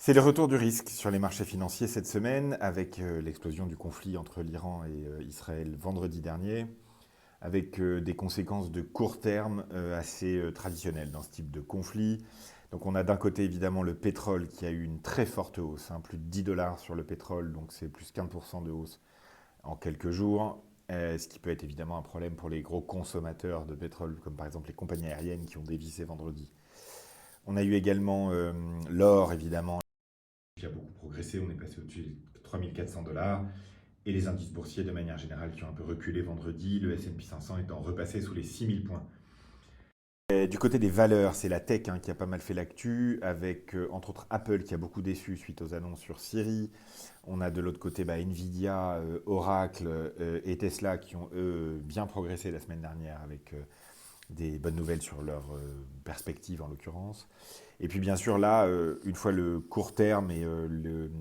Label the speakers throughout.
Speaker 1: C'est le retour du risque sur les marchés financiers cette semaine avec l'explosion du conflit entre l'Iran et Israël vendredi dernier, avec des conséquences de court terme assez traditionnelles dans ce type de conflit. Donc on a d'un côté évidemment le pétrole qui a eu une très forte hausse, hein, plus de 10 dollars sur le pétrole, donc c'est plus 15% de hausse en quelques jours, ce qui peut être évidemment un problème pour les gros consommateurs de pétrole, comme par exemple les compagnies aériennes qui ont dévissé vendredi. On a eu également l'or évidemment qui a beaucoup progressé, on est passé au-dessus des 3400 dollars, et les indices boursiers de manière générale qui ont un peu reculé vendredi, le S&P 500 étant repassé sous les 6000 points. Du côté des valeurs, c'est la tech, hein, qui a pas mal fait l'actu, avec entre autres Apple qui a beaucoup déçu suite aux annonces sur Siri. On a de l'autre côté Nvidia, Oracle et Tesla qui ont eux bien progressé la semaine dernière avec des bonnes nouvelles sur leur perspective en l'occurrence. Et puis bien sûr là, une fois le court terme et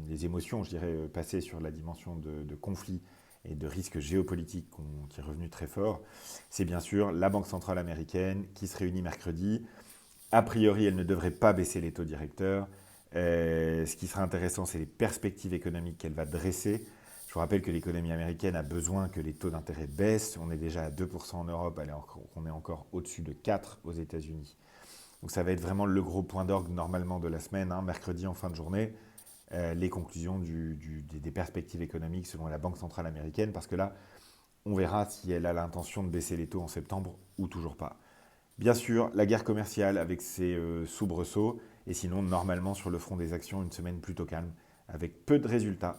Speaker 1: les émotions, je dirais, passées sur la dimension de conflit et de risque géopolitique qui est revenu très fort, c'est bien sûr la Banque centrale américaine qui se réunit mercredi. A priori, elle ne devrait pas baisser les taux directeurs. Ce qui sera intéressant, c'est les perspectives économiques qu'elle va dresser. Je vous rappelle que l'économie américaine a besoin que les taux d'intérêt baissent. On est déjà à 2% en Europe, on est encore au-dessus de 4% aux États-Unis. Donc ça va être vraiment le gros point d'orgue normalement de la semaine, hein, mercredi en fin de journée, les conclusions des perspectives économiques selon la Banque centrale américaine, parce que là, on verra si elle a l'intention de baisser les taux en septembre ou toujours pas. Bien sûr, la guerre commerciale avec ses soubresauts, et sinon, normalement, sur le front des actions, une semaine plutôt calme, avec peu de résultats.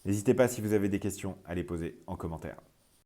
Speaker 1: N'hésitez pas, si vous avez des questions, à les poser en commentaire.